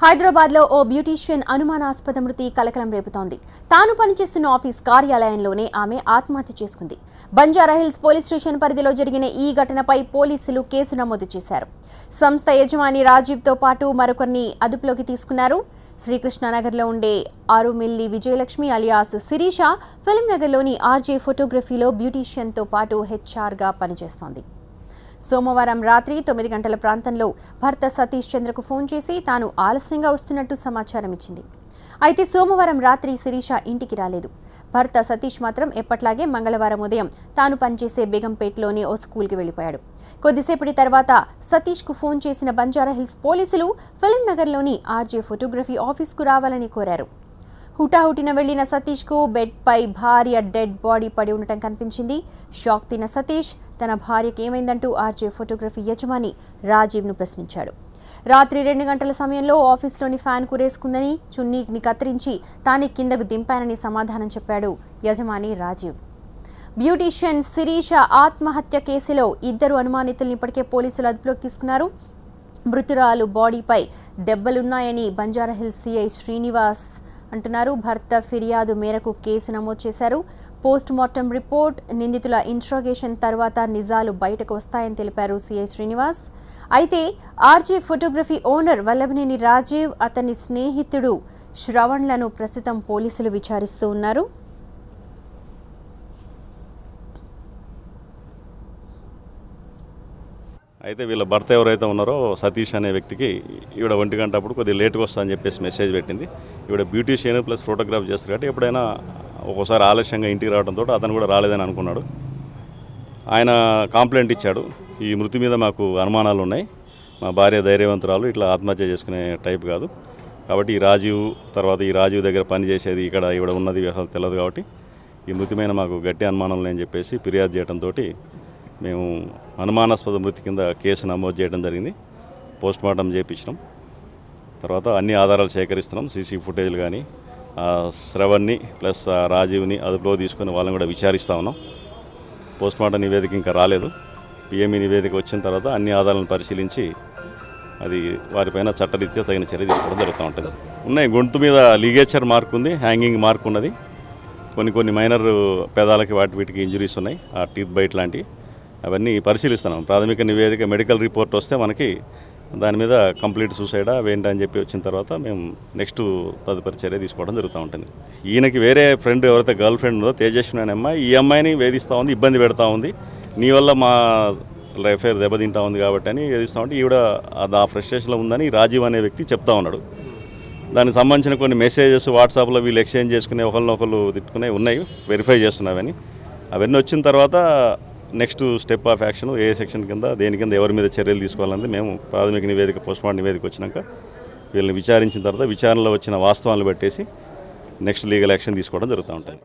హైదరాబాద్ లో ఓ బ్యూటీషియన్ అనుమానాస్పద మృతి కలకలం రేపుతోంది. తాను పనిచేస్తున్న ఆఫీస్ కార్యాలయంలోనే ఆమె ఆత్మహత్య చేసుకుంది. బంజారాహిల్స్ పోలీస్ స్టేషన్ పరిధిలో జరిగిన ఈ ఘటనపై పోలీసులు కేసు నమోదు చేశారు. సంస్థ యజమాని రాజీవ్ తో పాటు మరొకరిని అదుపులోకి తీసుకున్నారు. శ్రీకృష్ణనగర్లో ఉండే ఆరుమిల్లి విజయలక్ష్మి అలియాస్ శిరీష ఫిల్మ్ నగర్లోని ఆర్జే ఫోటోగ్రఫీలో బ్యూటీషియన్ తో పాటు హెచ్ఆర్ గా పనిచేస్తోంది. సోమవారం రాత్రి 9 గంటల ప్రాంతంలో భర్త సతీష్ చంద్రకు ఫోన్ చేసి తాను ఆలస్యంగా వస్తున్నట్టు సమాచారం ఇచ్చింది. అయితే సోమవారం రాత్రి శిరీష ఇంటికి రాలేదు. భర్త సతీష్ మాత్రం ఎప్పట్లాగే మంగళవారం ఉదయం తాను పనిచేసే బేగంపేటలోని ఓ స్కూల్కి వెళ్లిపోయాడు. కొద్దిసేపటి తర్వాత సతీష్కు ఫోన్ చేసిన బంజారాహిల్స్ పోలీసులు ఫిల్మ్ నగర్లోని ఆర్జే ఫోటోగ్రఫీ ఆఫీస్కు రావాలని కోరారు. హుటాహుటిన వెళ్లిన సతీష్కు బెడ్ పై భార్య డెడ్ బాడీ పడి ఉండటం కనిపించింది. షాక్ తిన్న సతీష్ తన భార్యకి ఏమైందంటూ ఆర్జే ఫోటోగ్రఫీ యజమాని రాజీవ్ను ప్రశ్నించాడు. రాత్రి 2 గంటల సమయంలో ఆఫీస్లోని ఫ్యాన్ కురేసుకుందని, చున్నీని కత్తిరించి తానే కిందకు దింపానని సమాధానం చెప్పాడు యజమాని రాజీవ్. బ్యూటీషియన్ శిరీష ఆత్మహత్య కేసులో 2 అనుమానితుల్ని ఇప్పటికే పోలీసులు అదుపులోకి తీసుకున్నారు. మృతురాలు బాడీపై దెబ్బలున్నాయని బంజారాహిల్స్ సిఐ శ్రీనివాస్ అంటున్నారు. భర్త ఫిర్యాదు మేరకు కేసు నమోదు చేశారు. పోస్ట్ మార్టం రిపోర్ట్, నిందితుల ఇంట్రాగేషన్ తర్వాత నిజాలు బయటకు వస్తాయని తెలిపారు సిఐ శ్రీనివాస్. అయితే RJ photography owner Vallabhaneni Rajiv, అతని స్నేహితుడు శ్రవణ్లను ప్రస్తుతం పోలీసులు విచారిస్తూ ఉన్నారు. అయితే వీళ్ళ భర్త ఎవరైతే ఉన్నారో సతీష్ అనే వ్యక్తికి ఈవిడ 1 గంట అప్పుడు కొద్దిగా లేట్గా వస్తా అని చెప్పేసి మెసేజ్ పెట్టింది. ఈవిడ బ్యూటీషియన్ ప్లస్ ఫోటోగ్రాఫ్ చేస్తారు కాబట్టి ఎప్పుడైనా ఒక్కోసారి ఆలస్యంగా ఇంటికి రావడంతో అతను కూడా రాలేదని అనుకున్నాడు. ఆయన కంప్లైంట్ ఇచ్చాడు, ఈ మృతి మీద మాకు అనుమానాలు ఉన్నాయి, మా భార్య ధైర్యవంతురాలు, ఇట్లా ఆత్మహత్య చేసుకునే టైప్ కాదు, కాబట్టి ఈ రాజీవ్ దగ్గర పనిచేసేది ఇక్కడ ఈవిడ ఉన్నది అసలు తెలియదు, కాబట్టి ఈ మృతి మీద మాకు గట్టి అనుమానాలు అని చెప్పేసి ఫిర్యాదు చేయడంతో మేము అనుమానాస్పద మృతి కింద కేసు నమోదు చేయడం జరిగింది. పోస్ట్ మార్టం చేయించినాం. తర్వాత అన్ని ఆధారాలు సేకరిస్తున్నాం. సీసీ ఫుటేజ్లు కానీ శ్రవణ్ని ప్లస్ రాజీవ్ని అదుపులో తీసుకొని వాళ్ళని కూడా విచారిస్తూ ఉన్నాం. పోస్ట్ మార్టం నివేదిక ఇంకా రాలేదు. పిఎంఈ నివేదిక వచ్చిన తర్వాత అన్ని ఆధారాలను పరిశీలించి అది వారిపైన చట్టరీత్యా తగిన చర్య తీసుకోవడం జరుగుతూ ఉంటుంది. ఉన్నాయి, గొంతు మీద లిగేచర్ మార్క్ ఉంది, హ్యాంగింగ్ మార్క్ ఉన్నది, కొన్ని మైనర్ పెదాలకి వీటికి ఇంజురీస్ ఉన్నాయి, ఆ టీత్ బైట్ లాంటివి, అవన్నీ పరిశీలిస్తున్నాం. ప్రాథమిక నివేదిక మెడికల్ రిపోర్ట్ వస్తే మనకి దాని మీద కంప్లీట్ సూసైడా వేంటని చెప్పి వచ్చిన తర్వాత మేము నెక్స్ట్ తదుపరి చర్య తీసుకోవడం జరుగుతూ ఉంటుంది. ఈయనకి వేరే ఫ్రెండ్ ఎవరైతే గర్ల్ ఫ్రెండ్ ఉందో తేజస్విని అనే అమ్మాయి, ఈ అమ్మాయిని వేధిస్తూ ఉంది, ఇబ్బంది పెడతా ఉంది, నీ వల్ల మా లైఫ్ దెబ్బతింటా ఉంది కాబట్టి అని వేధిస్తూ ఉంటే ఈవిడ ఆ ఫ్రస్ట్రేషన్లో ఉందని రాజీవ్ అనే వ్యక్తి చెప్తా ఉన్నాడు. దానికి సంబంధించిన కొన్ని మెసేజెస్ వాట్సాప్లో వీళ్ళు ఎక్స్చేంజ్ చేసుకునే ఒకరినొకరు తిట్టుకునే ఉన్నాయి, వెరిఫై చేస్తున్నామని. అవన్నీ వచ్చిన తర్వాత next step of action A section కింద దేని కింద ఎవరి మీద చర్యలు తీసుకోవాలన్నది మేము ప్రాథమిక నివేదిక పోస్ట్మార్టం నివేదిక వచ్చినాక వీళ్ళని విచారించిన తర్వాత విచారణలో వచ్చిన వాస్తవాలను బట్టేసి నెక్స్ట్ లీగల్ యాక్షన్ తీసుకోవడం జరుగుతూ ఉంటుంది.